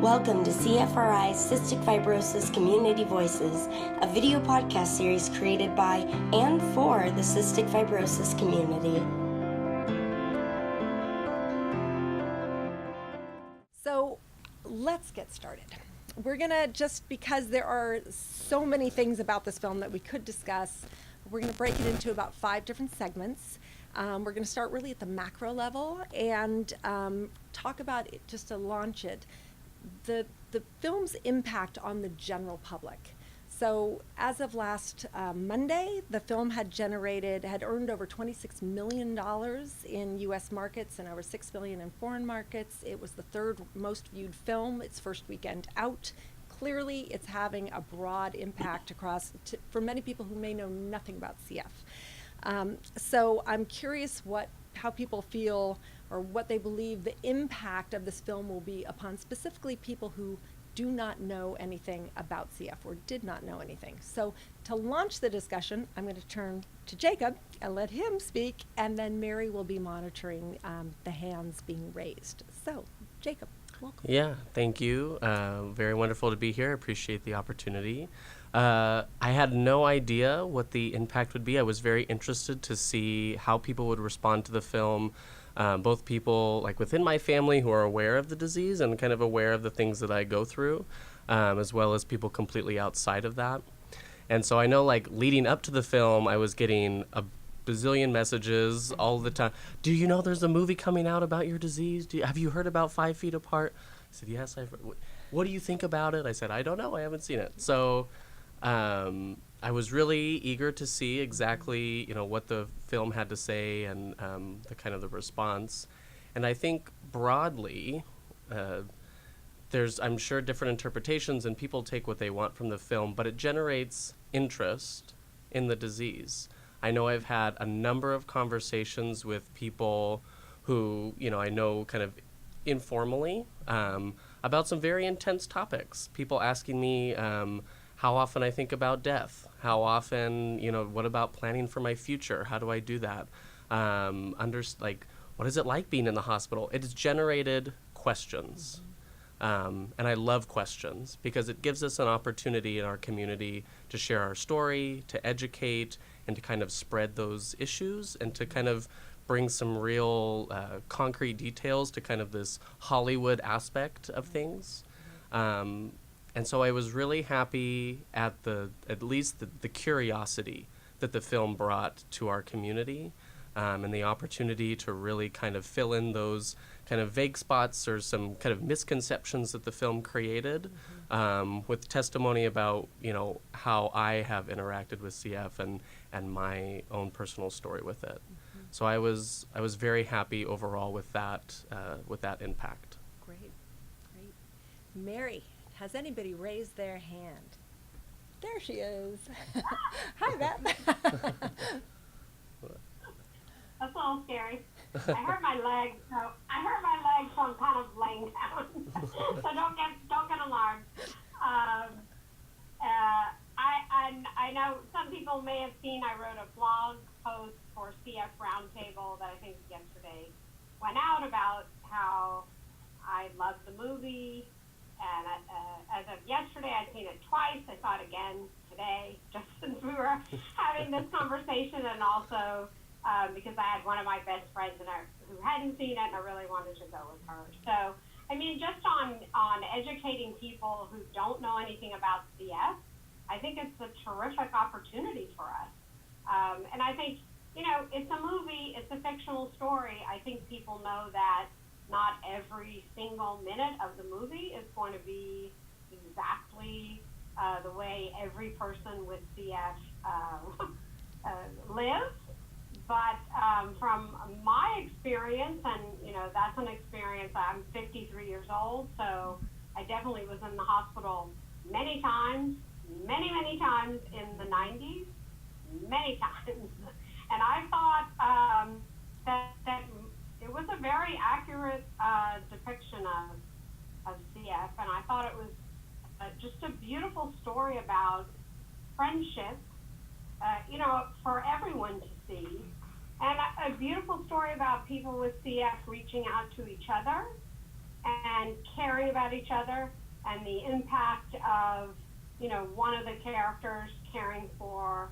Welcome to CFRI's Cystic Fibrosis Community Voices, a video podcast series created by and for the cystic fibrosis community. So let's get started. We're gonna, just because there are so many things about this film that we could discuss, we're gonna break it into about 5 different segments. We're gonna start really at the macro level and talk about it, just to launch it, the film's impact on the general public. So as of last Monday, the film had earned over $26 million in US markets and over $6 million in foreign markets. It was the 3rd most viewed film, its first weekend out. Clearly, it's having a broad impact for many people who may know nothing about CF. So I'm curious how people feel or what they believe the impact of this film will be upon specifically people who do not know anything about CF or did not know anything. So to launch the discussion, I'm going to turn to Jacob and let him speak, and then Mary will be monitoring the hands being raised. So, Jacob, welcome. Yeah, thank you. Very wonderful to be here. I appreciate the opportunity. I had no idea what the impact would be. I was very interested to see how people would respond to the film. Both people like within my family who are aware of the disease and kind of aware of the things that I go through, as well as people completely outside of that. And so I know, like, leading up to the film, I was getting a bazillion messages all the time. Do you know there's a movie coming out about your disease? Have you heard about 5 Feet Apart? I said, yes, I've heard. What do you think about it? I said, I don't know. I haven't seen it. So I was really eager to see exactly, what the film had to say and the kind of the response. And I think broadly, there's, I'm sure, different interpretations and people take what they want from the film, but it generates interest in the disease. I know I've had a number of conversations with people who, I know kind of informally about some very intense topics. People asking me how often I think about death, how often, what about planning for my future? How do I do that? What is it like being in the hospital? It has generated questions. And I love questions because it gives us an opportunity in our community to share our story, to educate, and to kind of spread those issues and to kind of bring some real concrete details to kind of this Hollywood aspect of things. And so I was really happy at least the curiosity that the film brought to our community, and the opportunity to really kind of fill in those kind of vague spots or some kind of misconceptions that the film created, with testimony about, how I have interacted with CF and my own personal story with it. Mm-hmm. So I was very happy overall with that impact. Great. Mary. Has anybody raised their hand? There she is. Hi, Beth. That's a little scary. I hurt my leg, so I'm kind of laying down. So don't get alarmed. I know some people may have seen I wrote a blog post for CF Roundtable that I think yesterday went out about how I love the movie. And as of yesterday, I'd seen it twice. I saw it again today, just since we were having this conversation, and also because I had one of my best friends who hadn't seen it, and I really wanted to go with her. So, I mean, just on educating people who don't know anything about CF, I think it's a terrific opportunity for us. And I think, it's a movie, it's a fictional story. I think people know that not every single minute of the movie is going to be exactly the way every person with CF lives. But from my experience, and that's an experience, I'm 53 years old, so I definitely was in the hospital many times in the 90s, many times. And I thought that it was a very accurate depiction of CF, and I thought it was just a beautiful story about friendship, for everyone to see, and a beautiful story about people with CF reaching out to each other and caring about each other, and the impact of, one of the characters caring for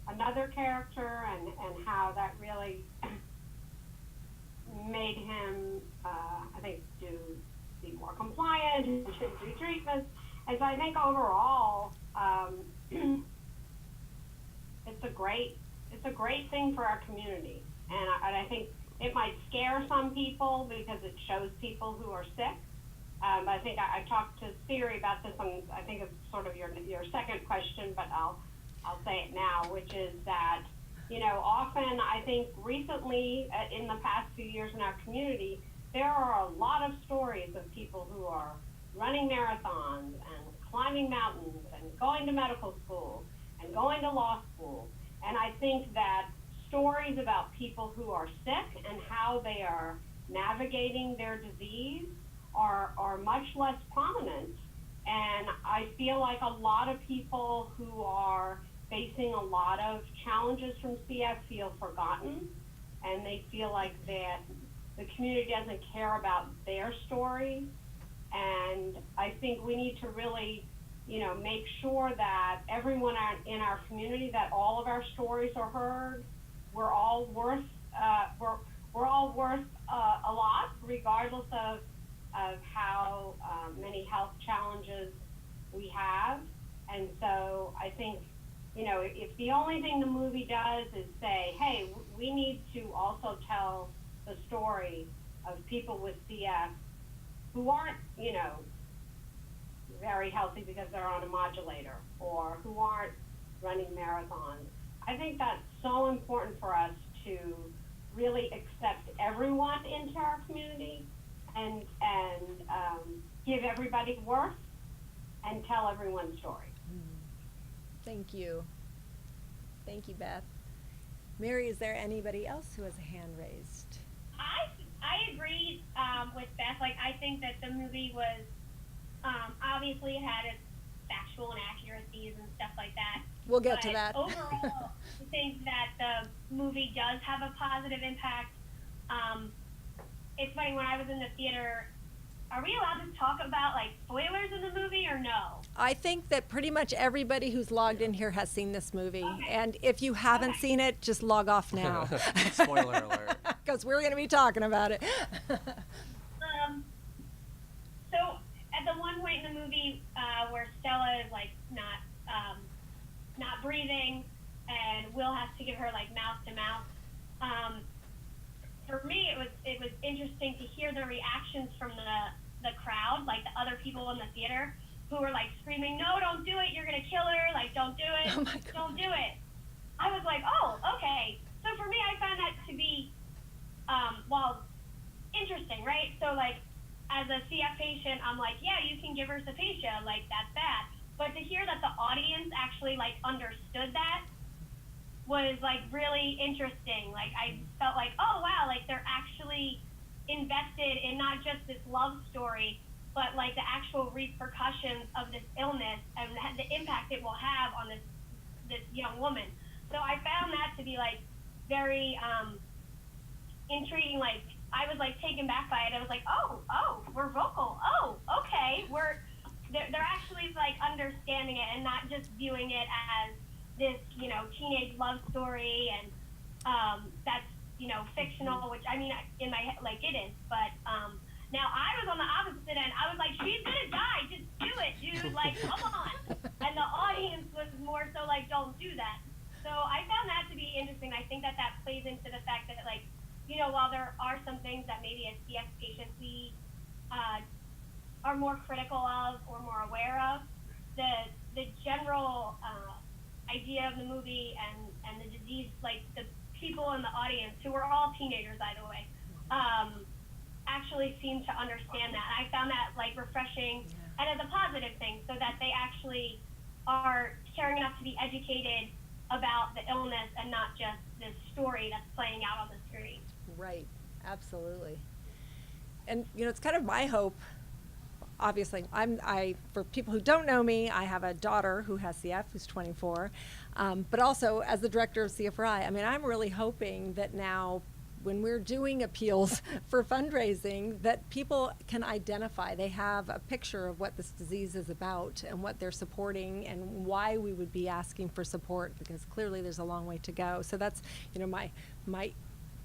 another character, and how that really made him, I think, be more compliant, and do treatments. And so I think overall, it's a great thing for our community. And I think it might scare some people because it shows people who are sick. I think I talked to Siri about this, and I think it's sort of your second question, but I'll say it now, which is that, often I think recently in the past few years in our community, there are a lot of stories of people who are running marathons and climbing mountains and going to medical school and going to law school. And I think that stories about people who are sick and how they are navigating their disease are much less prominent. And I feel like a lot of people who are facing a lot of challenges from CF feel forgotten, and they feel like that the community doesn't care about their stories. And I think we need to really, make sure that everyone in our community, that all of our stories are heard. We're all worth we're all worth a lot, regardless of how many health challenges we have. And so I think, if the only thing the movie does is say, hey, we need to also tell the story of people with CF who aren't, very healthy because they're on a modulator, or who aren't running marathons. I think that's so important for us to really accept everyone into our community and give everybody worth and tell everyone's story. Thank you. Thank you, Beth. Mary, is there anybody else who has a hand raised? I agree with Beth. Like, I think that the movie was obviously had its factual inaccuracies and stuff like that. We'll get to that. Overall, I think that the movie does have a positive impact. It's funny, when I was in the theater, are we allowed to talk about like spoilers in the movie or no? I think that pretty much everybody who's logged in here has seen this movie. Okay. And if you haven't seen it, just log off now. Spoiler alert. Because we're going to be talking about it. So at the one point in the movie where Stella is like not breathing, and Will has to give her like mouth to mouth. For me, it was interesting to hear the reactions from the crowd, like the other people in the theater, who were like screaming, "No, don't do it! You're gonna kill her! Like, don't do it! Oh my God. Don't do it!" I was like, "Oh, okay." So for me, I found that to be, interesting, right? So like, as a CF patient, I'm like, yeah, you can give her Saphasia, like that's that. But to hear that the audience actually like understood that was like really interesting. Like, I felt like, oh wow, like they're actually invested in not just this love story, but like the actual repercussions of this illness and the impact it will have on this young woman. So I found that to be like very intriguing. Like, I was like taken back by it. I was like, oh, we're vocal. Oh, okay, they're actually like understanding it and not just viewing it as this, teenage love story and that's, fictional, which I mean, in my head, like it is. But now I was on the opposite end. I was like, she's gonna die. Just do it, dude. Like, come on. And the audience was more so like, don't do that. So I found that to be interesting. I think that plays into the fact that, like, while there are some things that maybe as CF patients we are more critical of or more aware of, the general idea of the movie and the disease, like the people in the audience, who were all teenagers, by the way, actually seemed to understand that. I found that like refreshing and as a positive thing, so that they actually are caring enough to be educated about the illness and not just this story that's playing out on the screen. Right, absolutely. And it's kind of my hope. Obviously, for people who don't know me, I have a daughter who has CF, who's 24. But also, as the director of CFRI, I mean, I'm really hoping that now when we're doing appeals for fundraising, that people can identify. They have a picture of what this disease is about and what they're supporting and why we would be asking for support, because clearly there's a long way to go. So that's, my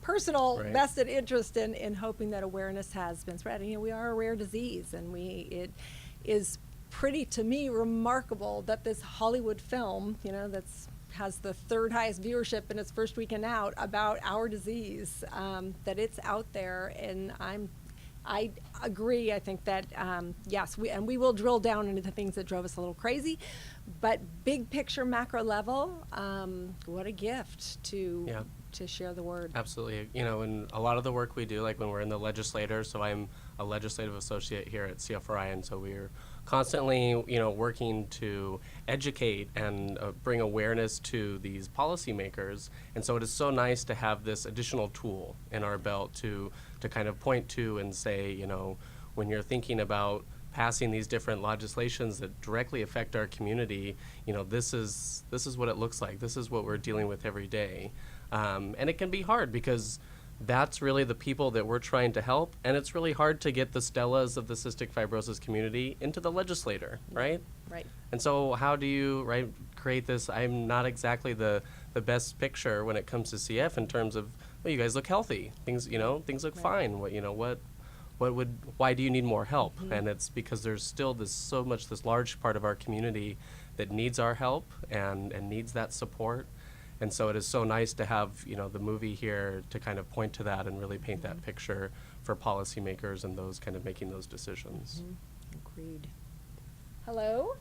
personal Right. vested interest in hoping that awareness has been spread. And, we are a rare disease, and it is pretty, to me, remarkable that this Hollywood film, that's has the third highest viewership in its first weekend out about our disease, that it's out there. And I agree. I think that, yes, we will drill down into the things that drove us a little crazy, but big picture, macro level, what a gift to share the word. Absolutely. In a lot of the work we do, like when we're in the legislature, so I'm a legislative associate here at CFRI, and so we're constantly, working to educate and bring awareness to these policymakers. And so it is so nice to have this additional tool in our belt to kind of point to and say, when you're thinking about passing these different legislations that directly affect our community, this is what it looks like. This is what we're dealing with every day. And it can be hard because that's really the people that we're trying to help, and it's really hard to get the Stellas of the cystic fibrosis community into the legislature, right? Right. And so how do you create this? I'm not exactly the best picture when it comes to CF in terms of, well, you guys look healthy. Things look fine. Why do you need more help? Mm-hmm. And it's because there's still this large part of our community that needs our help and needs that support. And so it is so nice to have, the movie here to kind of point to that and really paint that picture for policymakers and those kind of making those decisions. Mm-hmm. Agreed. Hello?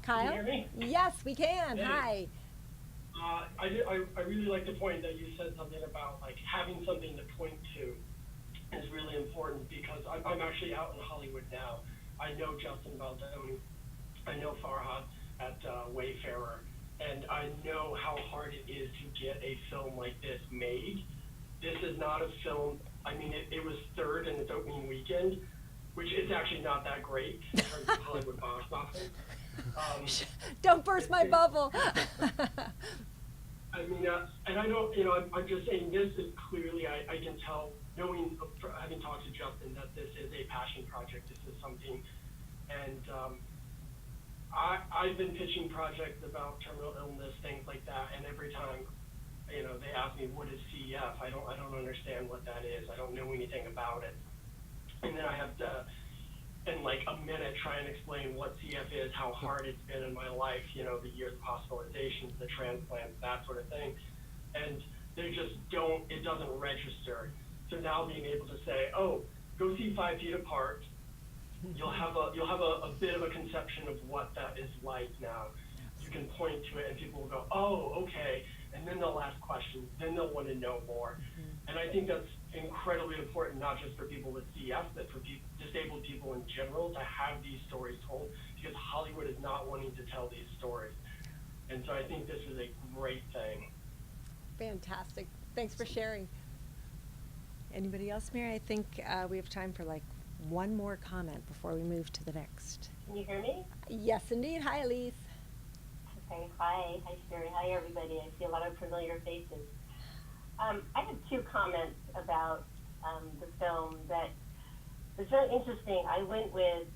Kyle? Can you hear me? Yes, we can. Hey. Hi. I really like the point that you said something about having something to point to is really important, because I'm actually out in Hollywood now. I know Justin Baldoni, I know Farhad at Wayfarer, and I know how hard it is to get a film like this made. This is not a film, it was third in its opening weekend, which is actually not that great in terms of Hollywood box office. Don't burst my bubble. And I don't, I'm just saying this is clearly, I can tell, having talked to Justin, that this is a passion project. This is something, and I've been pitching projects about terminal illness, things like that, and every time, they ask me, what is CF? I don't understand what that is. I don't know anything about it. And then I have to, in a minute, try and explain what CF is, how hard it's been in my life, the years of hospitalizations, the transplants, that sort of thing. And they just it doesn't register. So now being able to say, oh, go see 5 Feet Apart, you'll have a bit of a conception of what that is like now. You can point to it and people will go, oh, okay. And then they'll ask questions, then they'll want to know more. And I think that's incredibly important, not just for people with CF, but for disabled people in general, to have these stories told, because Hollywood is not wanting to tell these stories. And so I think this is a great thing. Fantastic. Thanks for sharing. Anybody else, Mary? I think we have time for one more comment before we move to the next. Can you hear me? Yes, indeed. Hi, Elise. Okay, hi. Hi, Sherry. Hi, everybody. I see a lot of familiar faces. I have 2 comments about the film that was very interesting. I went with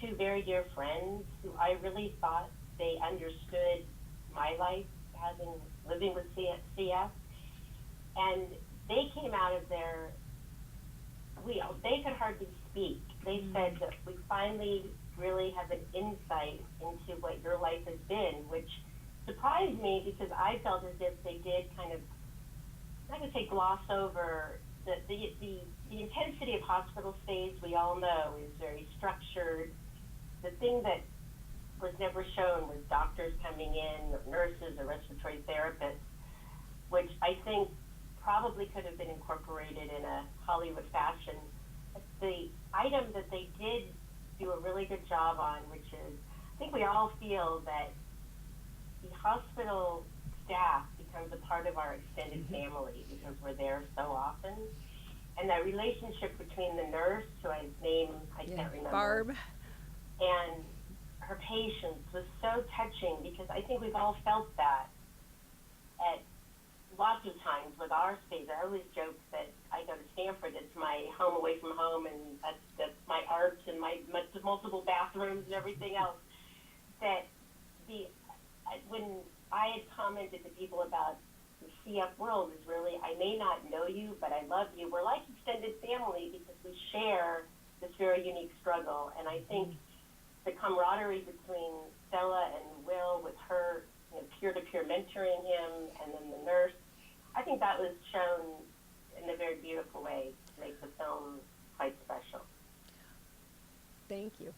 2 very dear friends who I really thought they understood my life, living with CF, and they came out of their they could hardly speak. They said that we finally really have an insight into what your life has been, which surprised me, because I felt as if they did kind of, I'm not going to say gloss over, the intensity of hospital stays, we all know, is very structured. The thing that was never shown was doctors coming in, or nurses, or respiratory therapists, which I think probably could have been incorporated in a Hollywood fashion. The item that they did do a really good job on, which is, I think we all feel that the hospital staff becomes a part of our extended family, because we're there so often. And that relationship between the nurse, who I can't remember, Barb, and her patients was so touching, because I think we've all felt that at lots of times with our space, I always joke that I go to Stanford. It's my home away from home, and that's my art and my multiple bathrooms and everything else. That when I had commented to people about the CF world is really, I may not know you, but I love you. We're like extended family because we share this very unique struggle. And I think the camaraderie between Stella and Will with her, peer-to-peer mentoring him, and then the nurse, I think that was shown in a very beautiful way to make the film quite special. Thank you.